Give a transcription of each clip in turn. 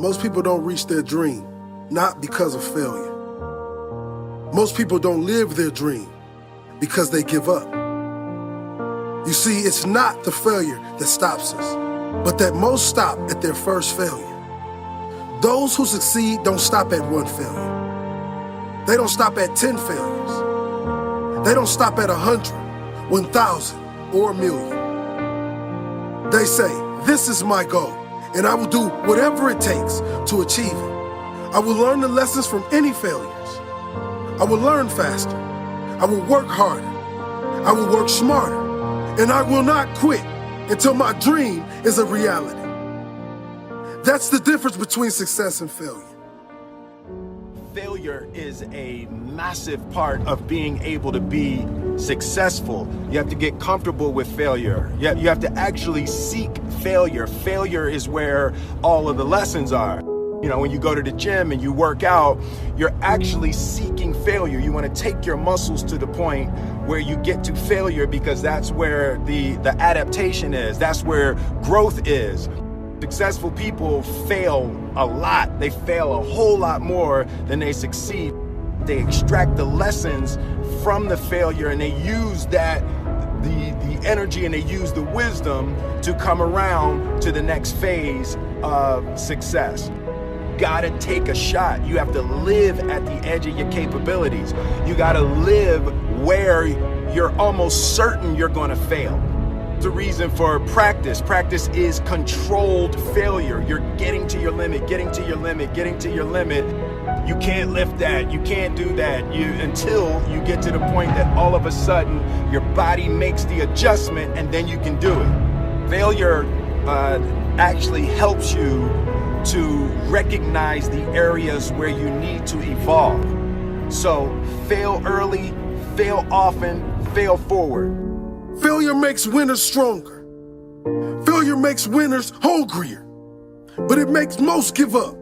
Most people don't reach their dream, not because of failure. Most people don't live their dream because they give up. You see, it's not the failure that stops us, but that most stop at their first failure. Those who succeed don't stop at one failure. They don't stop at 10 failures. They don't stop at 100, 1,000, or 1,000,000. They say, this is my goal, and I will do whatever it takes to achieve it. I will learn the lessons from any failures. I will learn faster. I will work harder. I will work smarter. And I will not quit until my dream is a reality. That's the difference between success and failure. Failure is a massive part of being able to be successful. You have to get comfortable with failure. You have to actually seek failure. Failure is where all of the lessons are. You know, when you go to the gym and you work out, you're actually seeking failure. You want to take your muscles to the point where you get to failure, because that's where the adaptation is. That's where growth is. Successful people fail a lot. They fail a whole lot more than they succeed. They extract the lessons from the failure, and they use that, the energy, and they use the wisdom to come around to the next phase of success. Gotta take a shot. You have to live at the edge of your capabilities. You gotta live where you're almost certain you're gonna fail. The reason for practice. Practice is controlled failure. You're getting to your limit, getting to your limit, getting to your limit. You can't lift that, you can't do that, until you get to the point that all of a sudden your body makes the adjustment, and then you can do it. Failure actually helps you to recognize the areas where you need to evolve. So fail early, fail often, fail forward. Failure makes winners stronger. Failure makes winners hungrier. But it makes most give up.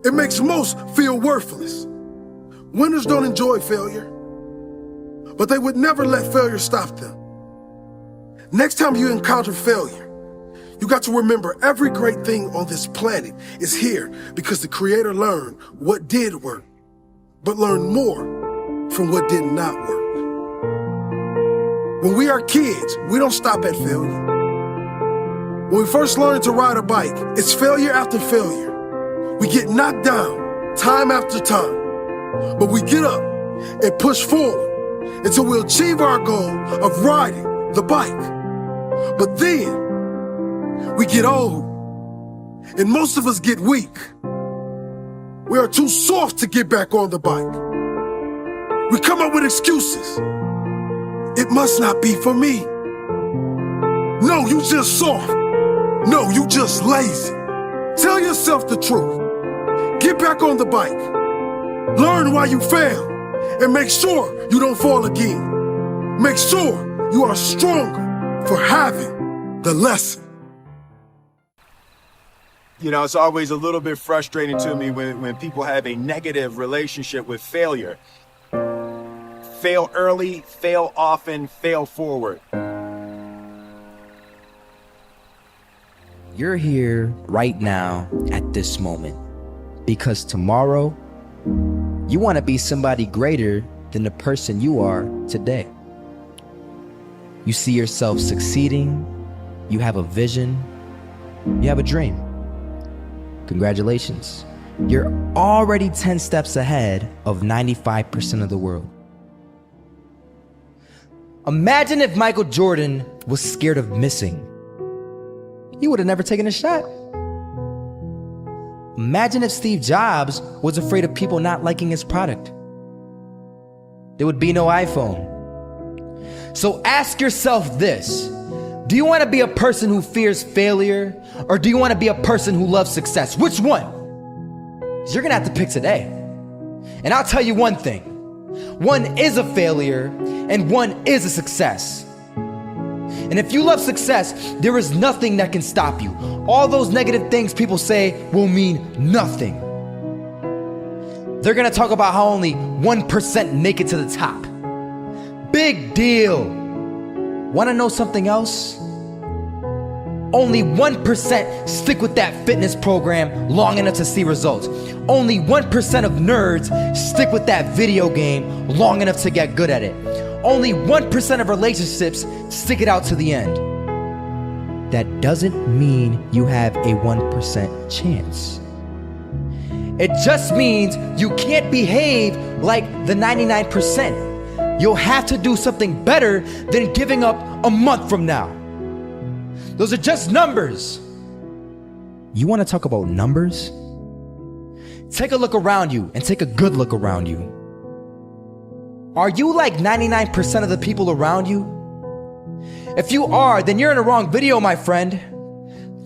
It makes most feel worthless. Winners don't enjoy failure, but they would never let failure stop them. Next time you encounter failure, you got to remember every great thing on this planet is here because the Creator learned what did work, but learned more from what did not work. When we are kids, we don't stop at failure. When we first learn to ride a bike, it's failure after failure. We get knocked down time after time, but we get up and push forward until we achieve our goal of riding the bike. But then we get old, and most of us get weak. We are too soft to get back on the bike. We come up with excuses. It must not be for me. No, you just soft. No, you just lazy. Tell yourself the truth. Get back on the bike. Learn why you failed, and make sure you don't fall again. Make sure you are stronger for having the lesson. You know, it's always a little bit frustrating to me when people have a negative relationship with failure. Fail early, fail often, fail forward. You're here right now at this moment because tomorrow you want to be somebody greater than the person you are today. You see yourself succeeding, you have a vision, you have a dream. Congratulations. You're already 10 steps ahead of 95% of the world. Imagine if Michael Jordan was scared of missing. He would have never taken a shot. Imagine if Steve Jobs was afraid of people not liking his product. There would be no iPhone. So ask yourself this. Do you want to be a person who fears failure, or do you want to be a person who loves success? Which one? You're going to have to pick today. And I'll tell you one thing. One is a failure and one is a success. And if you love success, there is nothing that can stop you. All those negative things people say will mean nothing. They're going to talk about how only 1% make it to the top. Big deal. Want to know something else? Only 1% stick with that fitness program long enough to see results. Only 1% of nerds stick with that video game long enough to get good at it. Only 1% of relationships stick it out to the end. That doesn't mean you have a 1% chance. It just means you can't behave like the 99%. You'll have to do something better than giving up a month from now. Those are just numbers. You want to talk about numbers? Take a look around you and take a good look around you. Are you like 99% of the people around you? If you are, then you're in the wrong video, my friend.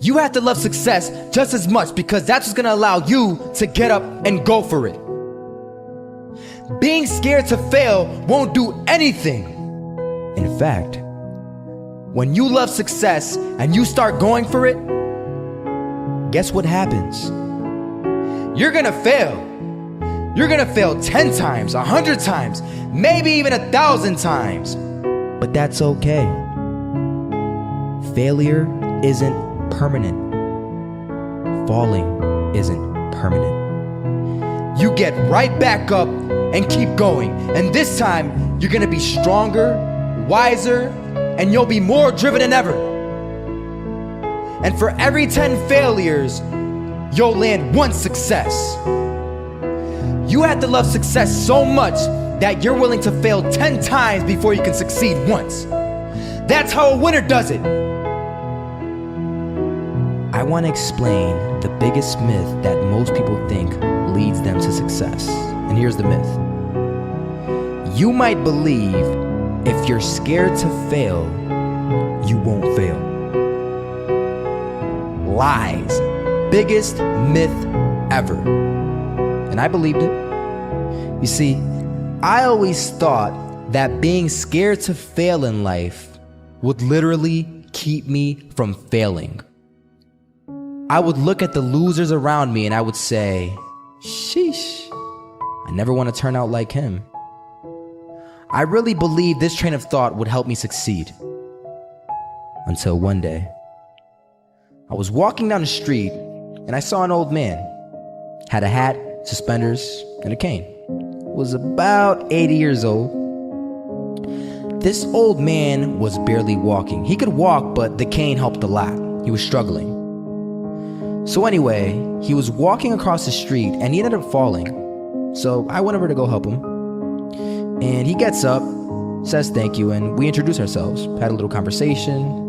You have to love success just as much because that's what's gonna allow you to get up and go for it. Being scared to fail won't do anything. In fact, when you love success and you start going for it, guess what happens? You're gonna fail. You're gonna fail 10 times, 100 times, maybe even 1,000 times. But that's okay. Failure isn't permanent. Falling isn't permanent. You get right back up and keep going. And this time, you're gonna be stronger, wiser, and you'll be more driven than ever. And for every 10 failures, you'll land one success. You have to love success so much that you're willing to fail 10 times before you can succeed once. That's how a winner does it. I want to explain the biggest myth that most people think leads them to success. And here's the myth. You might believe if you're scared to fail, you won't fail. Lies. Biggest myth ever. And I believed it. You see, I always thought that being scared to fail in life would literally keep me from failing. I would look at the losers around me and I would say, sheesh, I never want to turn out like him. I really believed this train of thought would help me succeed. Until one day, I was walking down the street and I saw an old man. Had a hat, suspenders, and a cane. Was about 80 years old. This old man was barely walking. He could walk, but the cane helped a lot. He was struggling. So anyway, he was walking across the street and he ended up falling. So I went over to go help him. And he gets up, says thank you, and we introduced ourselves. Had a little conversation.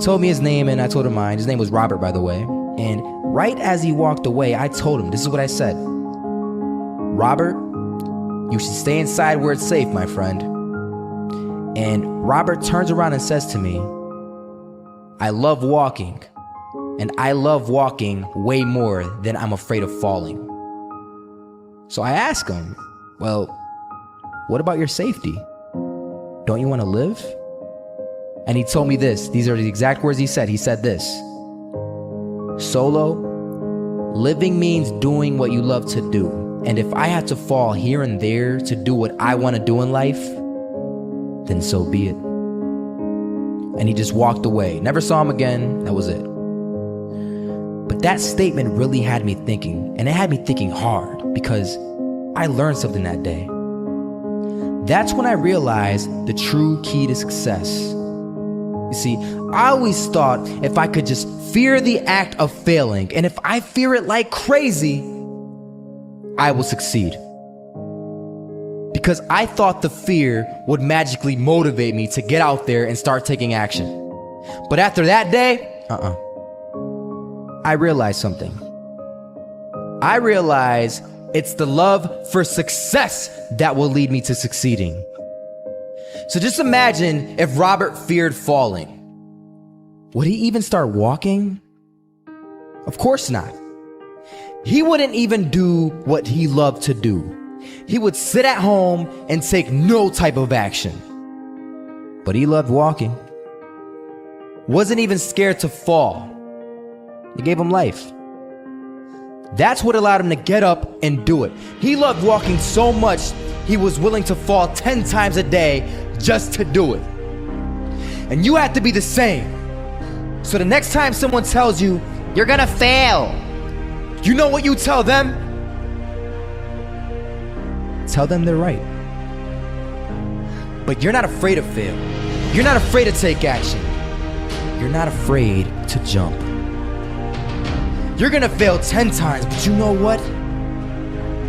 Told me his name and I told him mine. His name was Robert, by the way. And right as he walked away, I told him, this is what I said. Robert, you should stay inside where it's safe, my friend. And Robert turns around and says to me, I love walking. And I love walking way more than I'm afraid of falling. So I ask him, well, what about your safety? Don't you want to live? And he told me this. These are the exact words he said. He said this. Solo, living means doing what you love to do. And if I had to fall here and there to do what I want to do in life, then so be it. And he just walked away. Never saw him again. That was it. But that statement really had me thinking, and it had me thinking hard because I learned something that day. That's when I realized the true key to success. You see, I always thought if I could just fear the act of failing, and if I fear it like crazy, I will succeed. Because I thought the fear would magically motivate me to get out there and start taking action. But after that day, I realized something. I realized it's the love for success that will lead me to succeeding. So just imagine if Robert feared falling. Would he even start walking? Of course not. He wouldn't even do what he loved to do. He would sit at home and take no type of action. But he loved walking. Wasn't even scared to fall. It gave him life. That's what allowed him to get up and do it. He loved walking so much, he was willing to fall 10 times a day just to do it. And you have to be the same. So the next time someone tells you, you're gonna fail, you know what you tell them? Tell them they're right. But you're not afraid to fail. You're not afraid to take action. You're not afraid to jump. You're gonna fail 10 times, but you know what?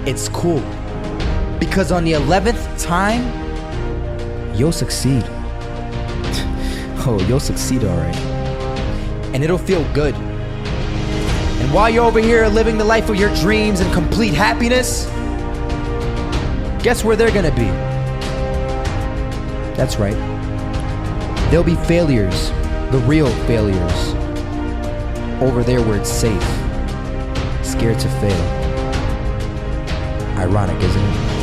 It's cool. Because on the 11th time, you'll succeed. Oh, you'll succeed, all right. And it'll feel good. And while you're over here living the life of your dreams and complete happiness, guess where they're gonna be? That's right. They'll be failures, the real failures. Over there where it's safe, scared to fail. Ironic, isn't it?